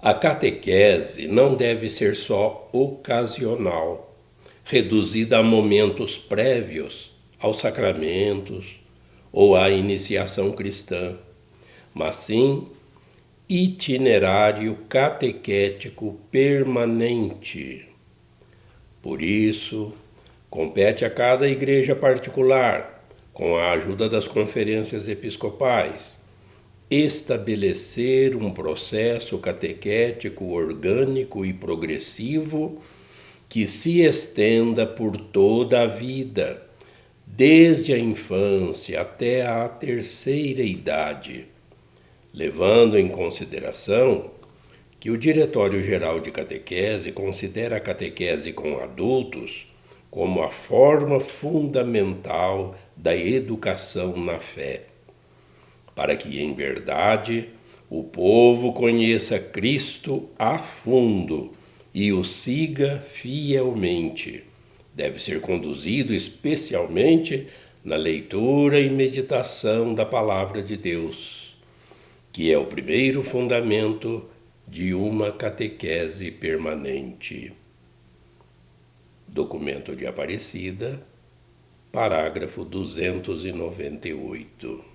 A catequese não deve ser só ocasional, reduzida a momentos prévios aos sacramentos ou à iniciação cristã, mas sim itinerário catequético permanente. Por isso, compete a cada igreja particular, com a ajuda das conferências episcopais, estabelecer um processo catequético orgânico e progressivo que se estenda por toda a vida, desde a infância até a terceira idade, levando em consideração que o Diretório-Geral de Catequese considera a catequese com adultos como a forma fundamental da educação na fé, para que, em verdade, o povo conheça Cristo a fundo e o siga fielmente. Deve ser conduzido especialmente na leitura e meditação da Palavra de Deus, que é o primeiro fundamento de uma catequese permanente. Documento de Aparecida, parágrafo 298.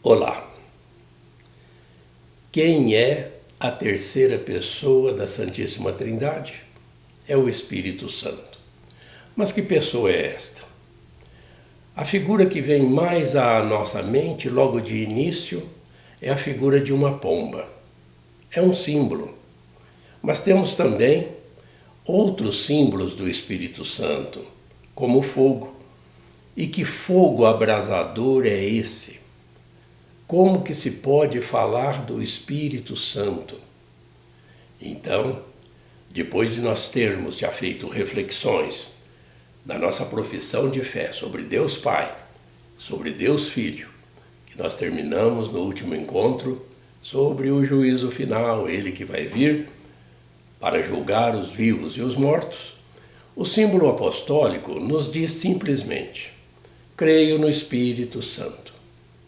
Olá! Quem é a terceira pessoa da Santíssima Trindade? É o Espírito Santo. Mas que pessoa é esta? A figura que vem mais à nossa mente logo de início é a figura de uma pomba. É um símbolo. Mas temos também outros símbolos do Espírito Santo, como o fogo. E que fogo abrasador é esse? Como que se pode falar do Espírito Santo? Então, depois de nós termos já feito reflexões na nossa profissão de fé sobre Deus Pai, sobre Deus Filho, que nós terminamos no último encontro sobre o juízo final, ele que vai vir para julgar os vivos e os mortos, o símbolo apostólico nos diz simplesmente: creio no Espírito Santo.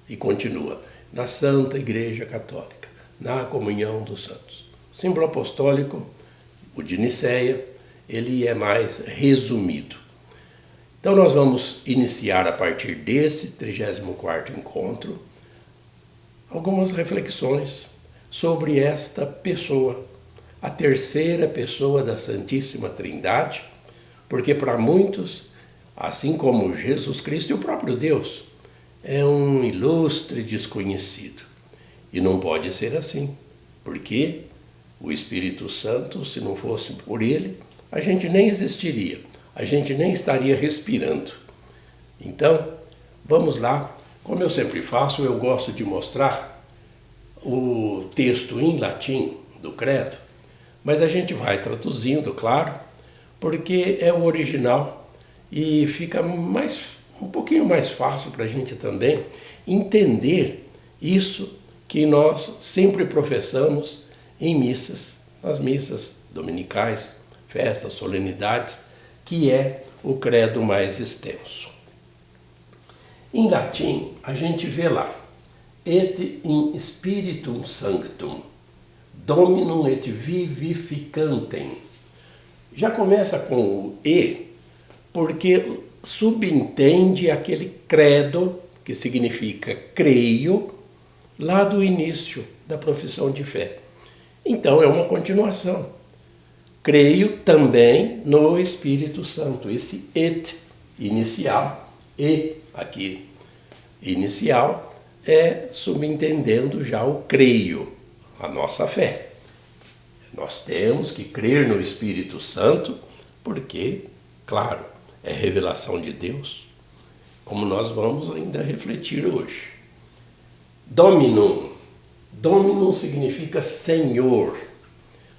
E continua: na Santa Igreja Católica, na comunhão dos santos. O símbolo apostólico, o de Nicéia, ele é mais resumido. Então nós vamos iniciar a partir desse 34º encontro algumas reflexões sobre esta pessoa, a terceira pessoa da Santíssima Trindade, porque para muitos, assim como Jesus Cristo e o próprio Deus, é um ilustre desconhecido. E não pode ser assim, porque o Espírito Santo, se não fosse por ele, a gente nem existiria, a gente nem estaria respirando. Então, vamos lá. Como eu sempre faço, eu gosto de mostrar o texto em latim do credo, mas a gente vai traduzindo, claro, porque é o original e fica um pouquinho mais fácil para a gente também entender isso que nós sempre professamos em missas, nas missas dominicais, festas, solenidades, que é o credo mais extenso. Em latim, a gente vê lá: et in spiritum sanctum, dominum et vivificantem. Já começa com o e, porque subentende aquele credo, que significa creio, lá do início da profissão de fé. Então é uma continuação. Creio também no Espírito Santo. Esse et inicial, e aqui inicial, é subentendendo já o creio, a nossa fé. Nós temos que crer no Espírito Santo porque, claro, é revelação de Deus, como nós vamos ainda refletir hoje. Dominum. Dominum significa Senhor.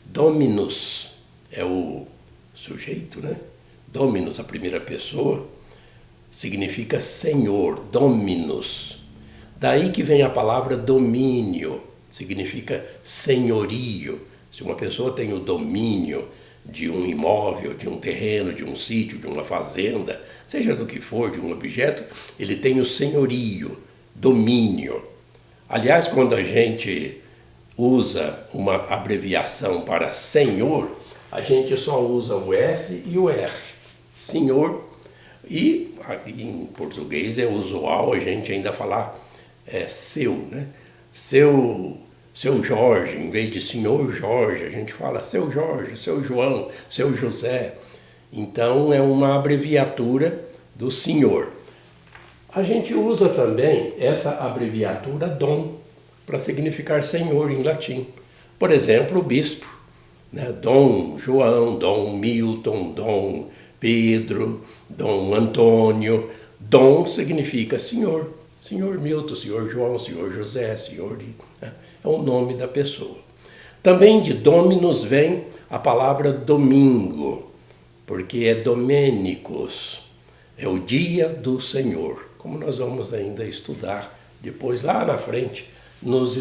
Dominus é o sujeito, né? Dominus, a primeira pessoa, significa Senhor. Dominus. Daí que vem a palavra domínio, significa senhorio. Se uma pessoa tem o domínio de um imóvel, de um terreno, de um sítio, de uma fazenda, seja do que for, de um objeto, ele tem o senhorio, domínio. Aliás, quando a gente usa uma abreviação para Senhor, a gente só usa o S e o R. Senhor. E aqui em português é usual a gente ainda falar seu, né? Seu Jorge, em vez de senhor Jorge, a gente fala seu Jorge, seu João, seu José. Então é uma abreviatura do senhor. A gente usa também essa abreviatura dom para significar senhor em latim. Por exemplo, o bispo, né? Dom João, Dom Milton, Dom Pedro, Dom Antônio. Dom significa senhor. Senhor Milton, senhor João, senhor José, senhor... Né? É o nome da pessoa. Também de Dominus vem a palavra domingo, porque é Domenicus, é o dia do Senhor, como nós vamos ainda estudar depois lá na frente nos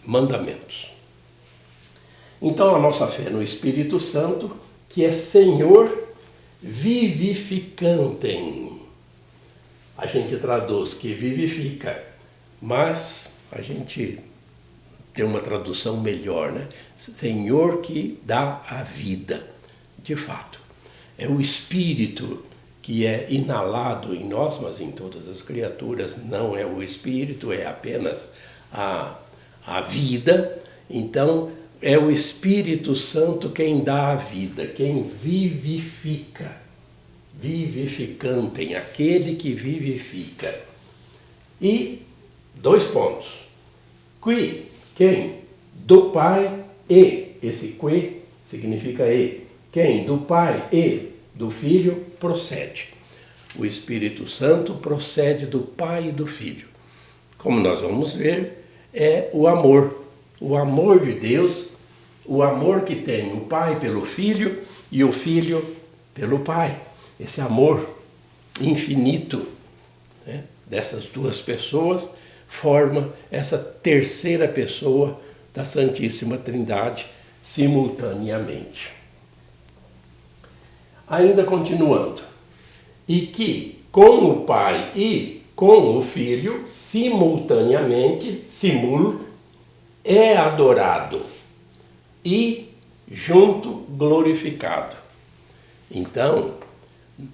mandamentos. Então a nossa fé no Espírito Santo, que é Senhor vivificantem. A gente traduz que vivifica, mas a gente tem uma tradução melhor, né? Senhor que dá a vida. De fato, é o Espírito que é inalado em nós, mas em todas as criaturas não é o Espírito, é apenas a vida. Então, é o Espírito Santo quem dá a vida, quem vivifica. Vivificantem, aquele que vivifica. E 2 pontos. Qui, quem? Do Pai e. Esse qui significa e. Quem? Do Pai e do Filho procede. O Espírito Santo procede do Pai e do Filho. Como nós vamos ver, é o amor. O amor de Deus, o amor que tem o Pai pelo Filho e o Filho pelo Pai. Esse amor infinito, né, dessas duas pessoas forma essa terceira pessoa da Santíssima Trindade simultaneamente. Ainda continuando. E que com o Pai e com o Filho, simultaneamente, é adorado e junto glorificado. Então,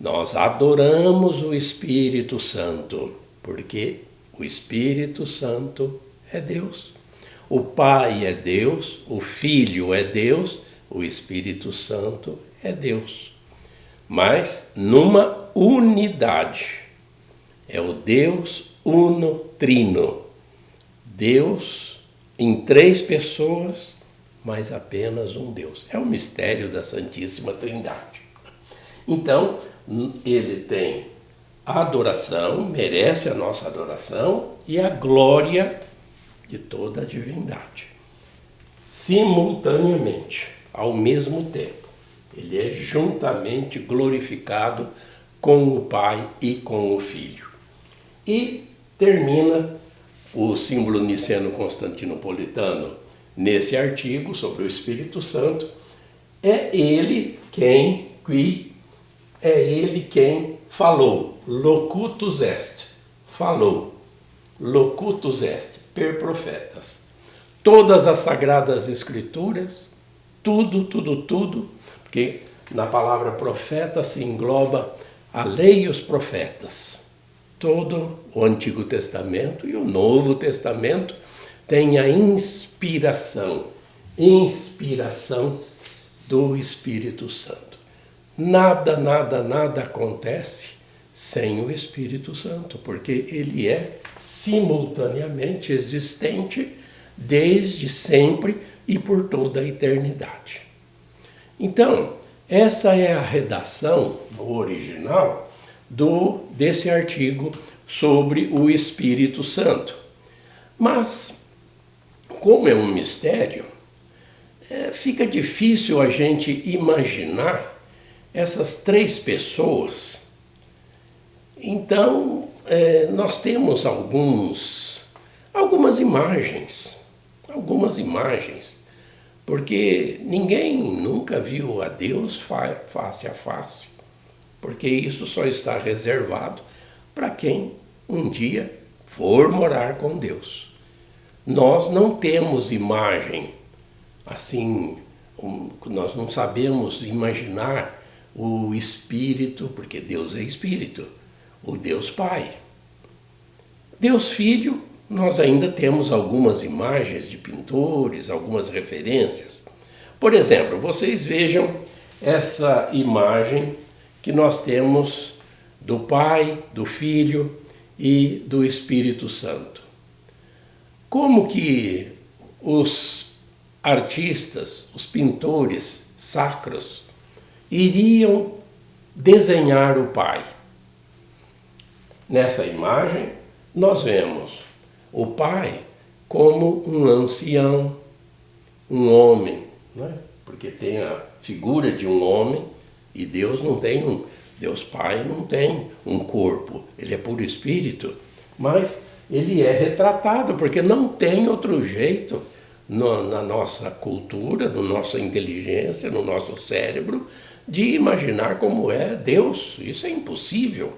nós adoramos o Espírito Santo, porque o Espírito Santo é Deus. O Pai é Deus, o Filho é Deus, o Espírito Santo é Deus. Mas numa unidade. É o Deus uno trino. Deus em 3 pessoas, mas apenas um Deus. É o mistério da Santíssima Trindade. Então, ele tem a adoração, merece a nossa adoração e a glória de toda a divindade. Simultaneamente, ao mesmo tempo. Ele é juntamente glorificado com o Pai e com o Filho. E termina o símbolo niceno-constantinopolitano nesse artigo sobre o Espírito Santo. É ele quem falou, locutus est, falou, locutus est, per profetas. Todas as Sagradas Escrituras, tudo, porque na palavra profeta se engloba a lei e os profetas. Todo o Antigo Testamento e o Novo Testamento tem a inspiração do Espírito Santo. Nada acontece sem o Espírito Santo, porque ele é simultaneamente existente desde sempre e por toda a eternidade. Então, essa é a redação no original desse artigo sobre o Espírito Santo. Mas, como é um mistério, fica difícil a gente imaginar essas 3 pessoas. Então, nós temos algumas imagens, porque ninguém nunca viu a Deus face a face, porque isso só está reservado para quem um dia for morar com Deus. Nós não temos imagem, assim, nós não sabemos imaginar o Espírito, porque Deus é Espírito, o Deus Pai. Deus Filho, nós ainda temos algumas imagens de pintores, algumas referências. Por exemplo, vocês vejam essa imagem que nós temos do Pai, do Filho e do Espírito Santo. Como que os artistas, os pintores sacros, iriam desenhar o Pai? Nessa imagem, nós vemos o Pai como um ancião, um homem, né? Porque tem a figura de um homem e Deus não tem Deus Pai não tem um corpo, ele é puro espírito, mas ele é retratado porque não tem outro jeito na nossa cultura, na nossa inteligência, no nosso cérebro, de imaginar como é Deus. Isso é impossível,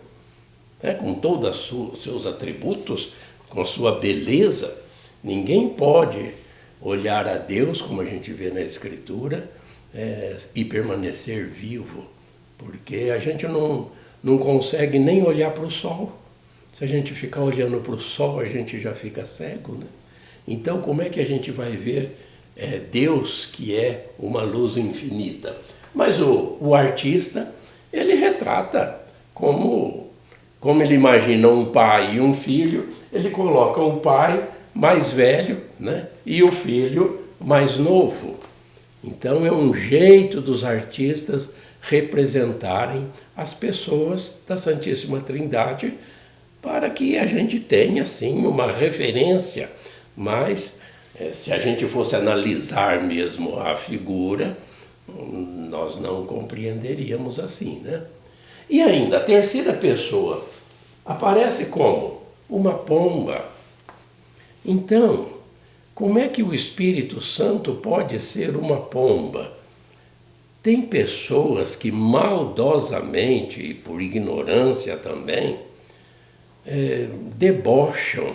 né? Com todos os seus atributos, com a sua beleza, ninguém pode olhar a Deus, como a gente vê na Escritura, e permanecer vivo, porque a gente não consegue nem olhar para o sol. Se a gente ficar olhando para o sol, a gente já fica cego, né? Então, como é que a gente vai ver Deus, que é uma luz infinita? Mas o artista, ele retrata como ele imagina um pai e um filho, ele coloca o pai mais velho, né, e o filho mais novo. Então é um jeito dos artistas representarem as pessoas da Santíssima Trindade para que a gente tenha, sim, uma referência. Mas se a gente fosse analisar mesmo a figura, nós não compreenderíamos assim, né? E ainda, a terceira pessoa aparece como uma pomba. Então, como é que o Espírito Santo pode ser uma pomba? Tem pessoas que maldosamente, e por ignorância também, debocham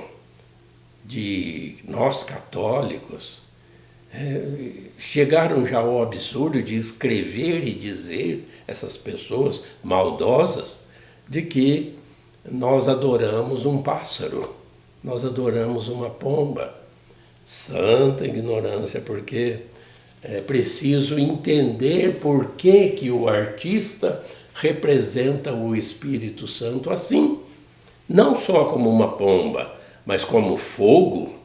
de nós católicos, chegaram já ao absurdo de escrever e dizer, essas pessoas maldosas, de que nós adoramos um pássaro, nós adoramos uma pomba. Santa ignorância, porque é preciso entender por que o artista representa o Espírito Santo assim, não só como uma pomba, mas como fogo,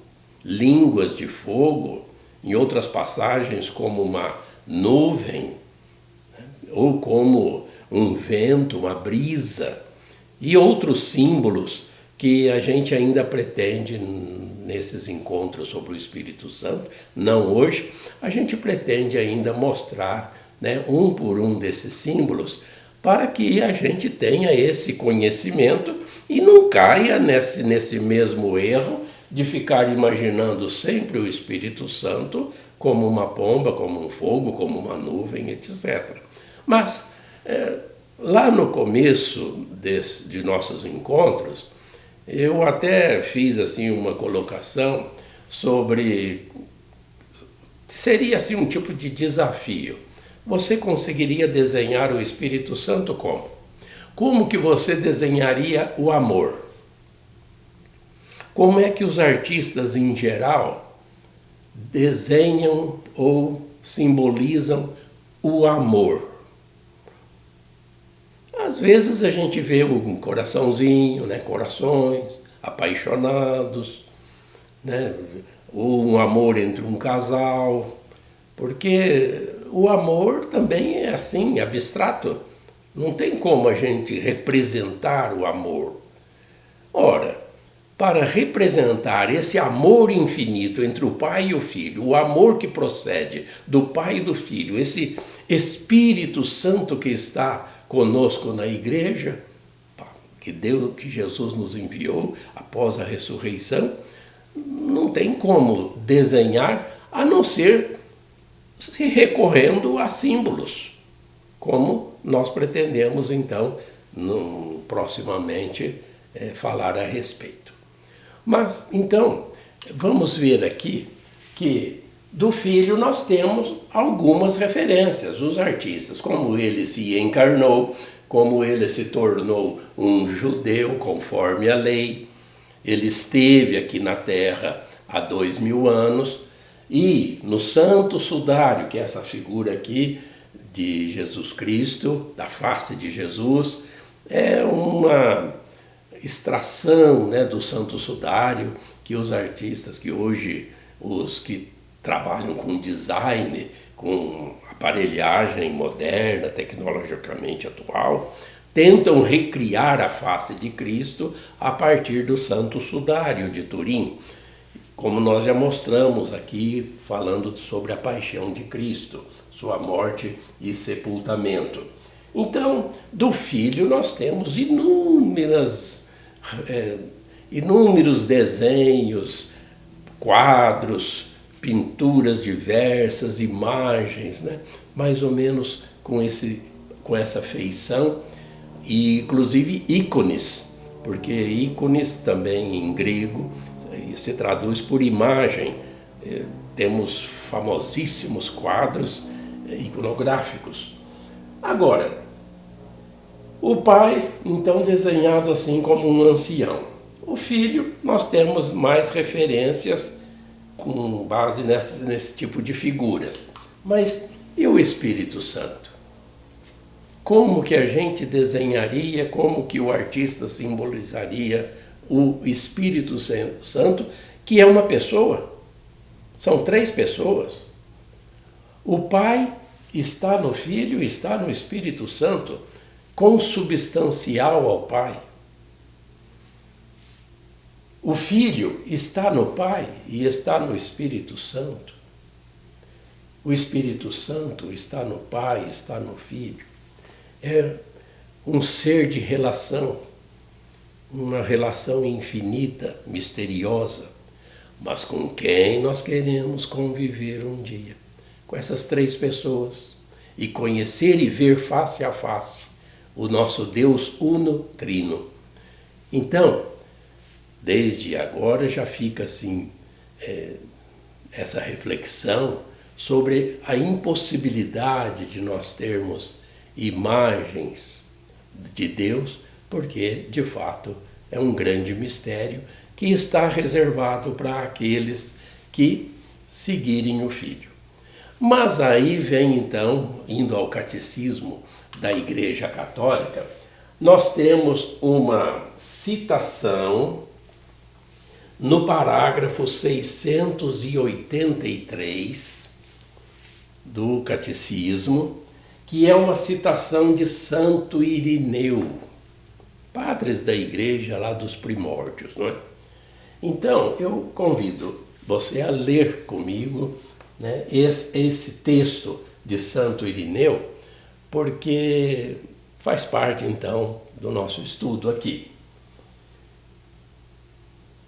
línguas de fogo, em outras passagens como uma nuvem, ou como um vento, uma brisa, e outros símbolos que a gente ainda pretende nesses encontros sobre o Espírito Santo, não hoje, a gente pretende ainda mostrar, né, um por um desses símbolos, para que a gente tenha esse conhecimento e não caia nesse mesmo erro de ficar imaginando sempre o Espírito Santo como uma pomba, como um fogo, como uma nuvem, etc. Mas, lá no começo de nossos encontros, eu até fiz assim uma colocação sobre... Seria assim um tipo de desafio. Você conseguiria desenhar o Espírito Santo como? Como que você desenharia o amor? Como é que os artistas em geral desenham ou simbolizam o amor? Às vezes a gente vê um coraçãozinho, né? Corações apaixonados, né? Ou um amor entre um casal, porque o amor também é assim, abstrato. Não tem como a gente representar o amor. Ora, para representar esse amor infinito entre o Pai e o Filho, o amor que procede do Pai e do Filho, esse Espírito Santo que está conosco na igreja, que Jesus nos enviou após a ressurreição, não tem como desenhar a não ser recorrendo a símbolos, como nós pretendemos então proximamente falar a respeito. Mas, então, vamos ver aqui que do Filho nós temos algumas referências, os artistas, como ele se encarnou, como ele se tornou um judeu conforme a lei, ele esteve aqui na Terra há 2000 anos, e no Santo Sudário, que é essa figura aqui de Jesus Cristo, da face de Jesus, é uma extração, né, do Santo Sudário que os artistas, que hoje os que trabalham com design, com aparelhagem moderna, tecnologicamente atual, tentam recriar a face de Cristo a partir do Santo Sudário de Turim, como nós já mostramos aqui, falando sobre a paixão de Cristo, sua morte e sepultamento. Então, do Filho nós temos inúmeros desenhos, quadros, pinturas diversas, imagens, né? Mais ou menos com essa feição, e inclusive ícones, porque ícones também em grego se traduz por imagem. Temos famosíssimos quadros iconográficos. Agora, o pai, então, desenhado assim como um ancião. O filho, nós temos mais referências com base nesse tipo de figuras. Mas e o Espírito Santo? Como que a gente desenharia, como que o artista simbolizaria o Espírito Santo, que é uma pessoa? São 3 pessoas. O Pai está no Filho, está no Espírito Santo, consubstancial ao Pai. O Filho está no Pai e está no Espírito Santo. O Espírito Santo está no Pai, está no Filho. É um ser de relação, uma relação infinita, misteriosa, mas com quem nós queremos conviver um dia. Com essas 3 pessoas. E conhecer e ver face a face o nosso Deus uno, trino. Então, desde agora já fica assim, essa reflexão sobre a impossibilidade de nós termos imagens de Deus, porque, de fato, é um grande mistério que está reservado para aqueles que seguirem o Filho. Mas aí vem, então, indo ao catecismo da Igreja Católica, nós temos uma citação no parágrafo 683 do Catecismo, que é uma citação de Santo Irineu, padres da Igreja lá dos primórdios, não é? Então, eu convido você a ler comigo, né, esse texto de Santo Irineu, porque faz parte, então, do nosso estudo aqui.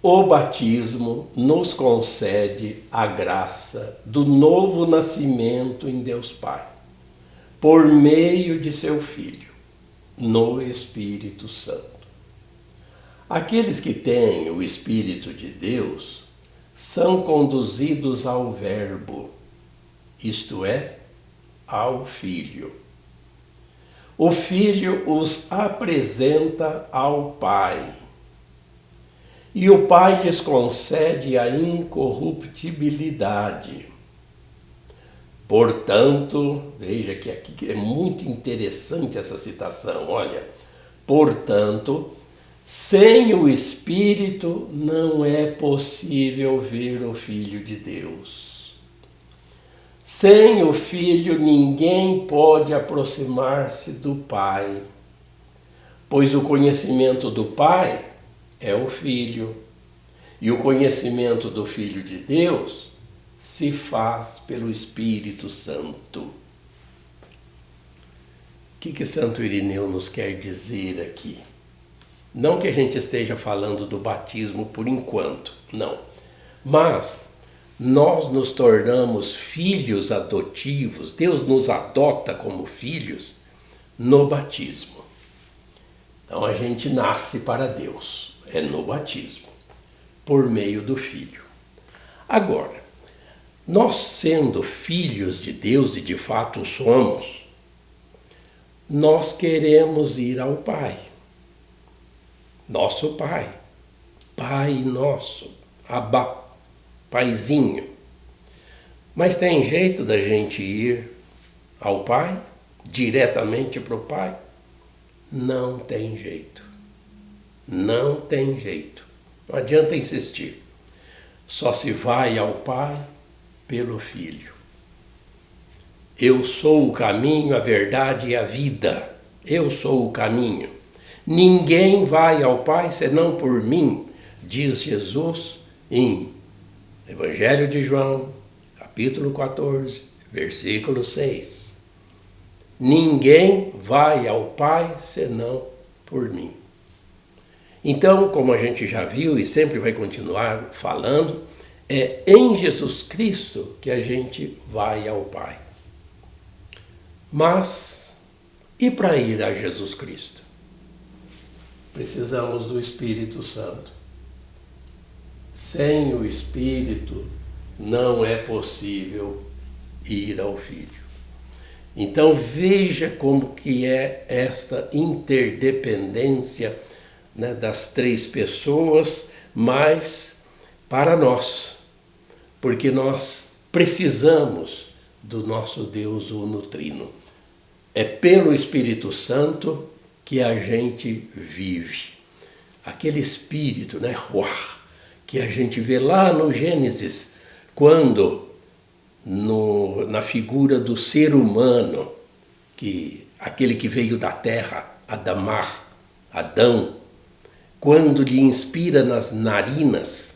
O batismo nos concede a graça do novo nascimento em Deus Pai, por meio de seu Filho, no Espírito Santo. Aqueles que têm o Espírito de Deus são conduzidos ao Verbo, isto é, ao Filho. O Filho os apresenta ao Pai, e o Pai lhes concede a incorruptibilidade. Portanto, veja que aqui é muito interessante essa citação, olha. Portanto, sem o Espírito não é possível ver o Filho de Deus. Sem o Filho ninguém pode aproximar-se do Pai, pois o conhecimento do Pai é o Filho, e o conhecimento do Filho de Deus se faz pelo Espírito Santo. O que Santo Irineu nos quer dizer aqui? Não que a gente esteja falando do batismo por enquanto, não. Mas nós nos tornamos filhos adotivos, Deus nos adota como filhos no batismo. Então a gente nasce para Deus, é no batismo. por meio do Filho. Agora, nós sendo filhos de Deus, e de fato somos, nós queremos ir ao Pai. Nosso Pai. Pai nosso. Abba. Paizinho. Mas tem jeito da gente ir ao Pai? Diretamente para o Pai? Não tem jeito. Não tem jeito. Não adianta insistir. Só se vai ao Pai pelo Filho. Eu sou o caminho, a verdade e a vida. Eu sou o caminho. Ninguém vai ao Pai senão por mim, diz Jesus em Evangelho de João, capítulo 14, versículo 6. Ninguém vai ao Pai senão por mim. Então, como a gente já viu e sempre vai continuar falando, é em Jesus Cristo que a gente vai ao Pai. Mas, e para ir a Jesus Cristo? Precisamos do Espírito Santo. Sem o Espírito não é possível ir ao Filho. Então veja como que é essa interdependência, né, das três pessoas, mas para nós, porque nós precisamos do nosso Deus uno trino. É pelo Espírito Santo que a gente vive. Aquele Espírito, né, Ruach, que a gente vê lá no Gênesis, quando na figura do ser humano, aquele que veio da terra, Adão, quando lhe inspira nas narinas,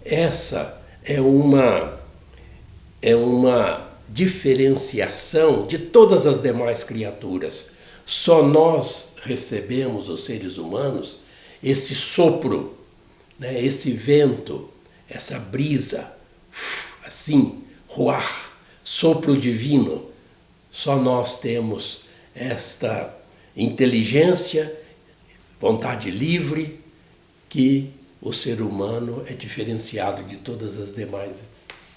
essa é uma diferenciação de todas as demais criaturas. Só nós recebemos, os seres humanos, esse sopro, né, esse vento, essa brisa, assim, ruach, sopro divino. Só nós temos esta inteligência, vontade livre, que o ser humano é diferenciado de todas as demais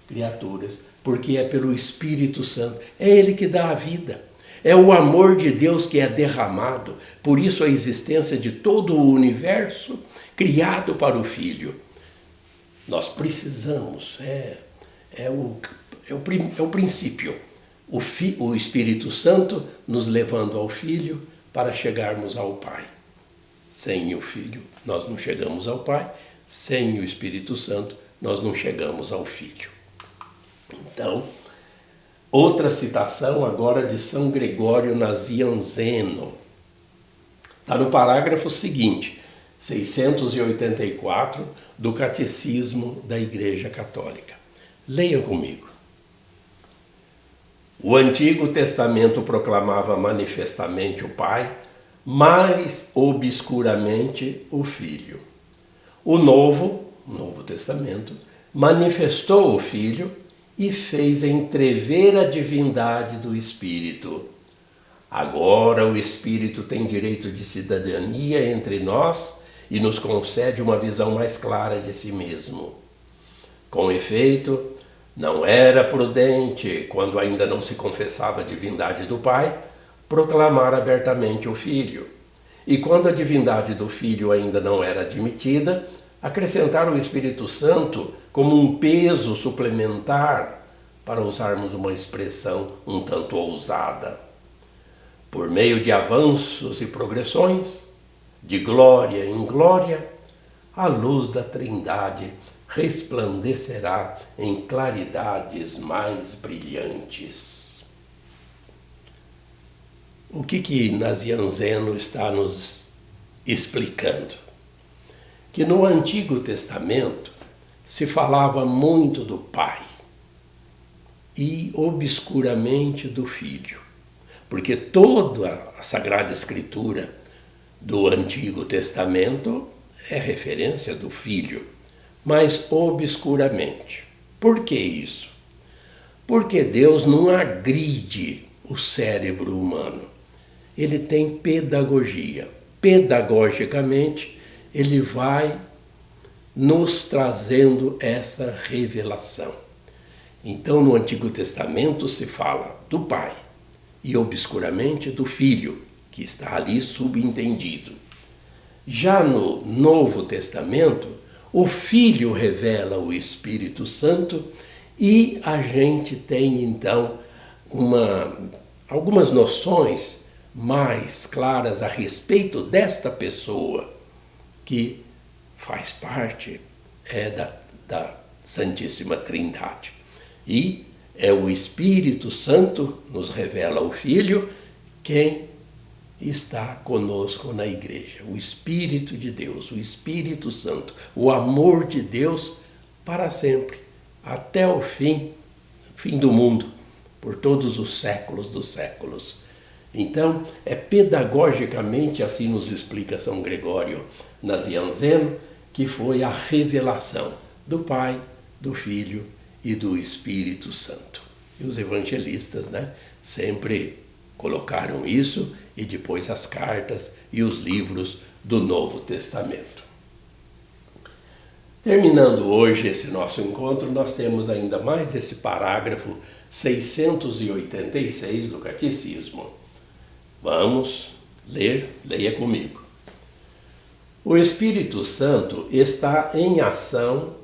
criaturas, porque é pelo Espírito Santo. É Ele que dá a vida. É o amor de Deus que é derramado. Por isso a existência de todo o universo criado para o Filho. Nós precisamos, é o princípio. O Espírito Santo nos levando ao Filho para chegarmos ao Pai. Sem o Filho, nós não chegamos ao Pai. Sem o Espírito Santo, nós não chegamos ao Filho. Então, outra citação agora de São Gregório Nazianzeno. Está no parágrafo seguinte, 684, do Catecismo da Igreja Católica. Leiam comigo. O Antigo Testamento proclamava manifestamente o Pai, mais obscuramente o Filho. O Novo Testamento, manifestou o Filho e fez entrever a divindade do Espírito. Agora o Espírito tem direito de cidadania entre nós e nos concede uma visão mais clara de si mesmo. Com efeito, não era prudente, quando ainda não se confessava a divindade do Pai, proclamar abertamente o Filho. E quando a divindade do Filho ainda não era admitida, acrescentar o Espírito Santo como um peso suplementar, para usarmos uma expressão um tanto ousada. Por meio de avanços e progressões, de glória em glória, a luz da Trindade resplandecerá em claridades mais brilhantes. O que Nazianzeno está nos explicando? Que no Antigo Testamento se falava muito do Pai e obscuramente do Filho, porque toda a Sagrada Escritura do Antigo Testamento é referência do Filho, mas obscuramente. Por que isso? Porque Deus não agride o cérebro humano. Ele tem pedagogia. Pedagogicamente, ele vai nos trazendo essa revelação. Então, no Antigo Testamento se fala do Pai e obscuramente do Filho, que está ali subentendido. Já no Novo Testamento, o Filho revela o Espírito Santo e a gente tem então algumas noções mais claras a respeito desta pessoa que faz parte da Santíssima Trindade. E é o Espírito Santo, nos revela o Filho, quem está conosco na igreja. O Espírito de Deus, o Espírito Santo, o amor de Deus para sempre, até o fim do mundo, por todos os séculos dos séculos. Então, é pedagogicamente, assim nos explica São Gregório Nazianzeno, que foi a revelação do Pai, do Filho e do Espírito Santo. E os evangelistas, sempre colocaram isso, e depois as cartas e os livros do Novo Testamento. Terminando hoje esse nosso encontro, nós temos ainda mais esse parágrafo 686 do Catecismo. Vamos ler, leia comigo. O Espírito Santo está em ação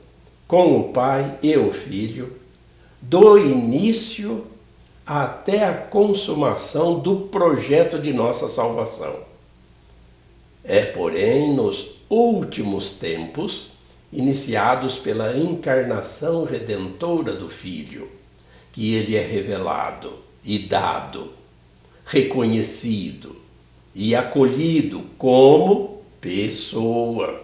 com o Pai e o Filho, do início até a consumação do projeto de nossa salvação. É, porém, nos últimos tempos, iniciados pela encarnação redentora do Filho, que ele é revelado e dado, reconhecido e acolhido como pessoa.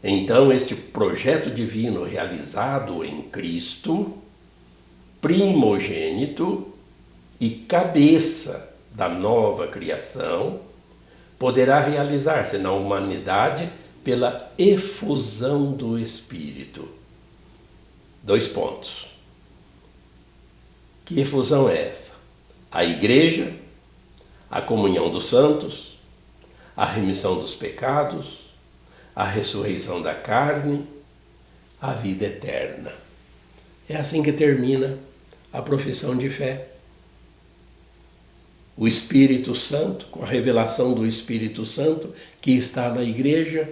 Então, este projeto divino realizado em Cristo, primogênito e cabeça da nova criação, poderá realizar-se na humanidade pela efusão do Espírito. 2 pontos. Que efusão é essa? A Igreja, a comunhão dos santos, a remissão dos pecados, a ressurreição da carne, a vida eterna. É assim que termina a profissão de fé. O Espírito Santo, com a revelação do Espírito Santo, que está na Igreja,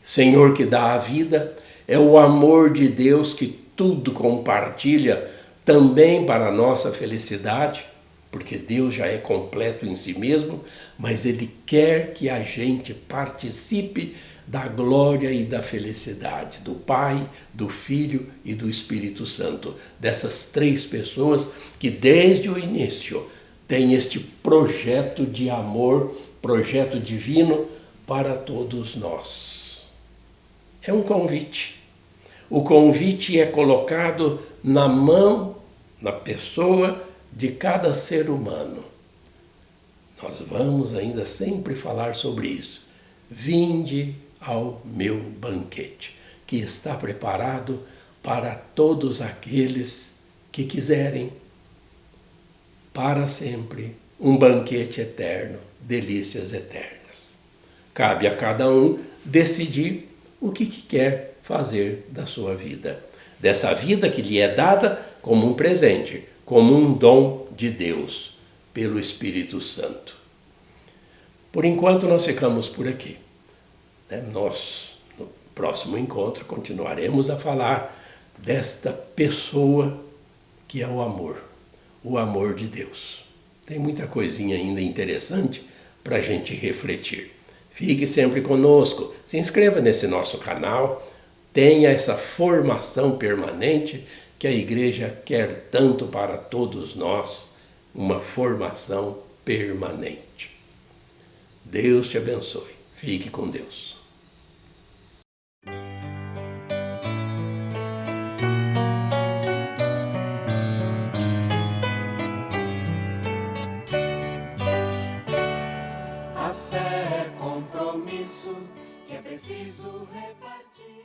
Senhor que dá a vida, é o amor de Deus que tudo compartilha também para a nossa felicidade, porque Deus já é completo em si mesmo, mas Ele quer que a gente participe da glória e da felicidade do Pai, do Filho e do Espírito Santo, dessas 3 pessoas que desde o início têm este projeto de amor, projeto divino para todos nós. É um convite. O convite é colocado na mão, na pessoa de cada ser humano. Nós vamos ainda sempre falar sobre isso. Vinde ao meu banquete, que está preparado para todos aqueles que quiserem, para sempre, um banquete eterno, delícias eternas. Cabe a cada um decidir o que quer fazer da sua vida, dessa vida que lhe é dada como um presente, como um dom de Deus, pelo Espírito Santo. Por enquanto nós ficamos por aqui. Nós, no próximo encontro, continuaremos a falar desta pessoa que é o amor de Deus. Tem muita coisinha ainda interessante para a gente refletir. Fique sempre conosco, se inscreva nesse nosso canal, tenha essa formação permanente que a Igreja quer tanto para todos nós, uma formação permanente. Deus te abençoe. Fique com Deus. A fé é compromisso que é preciso repartir.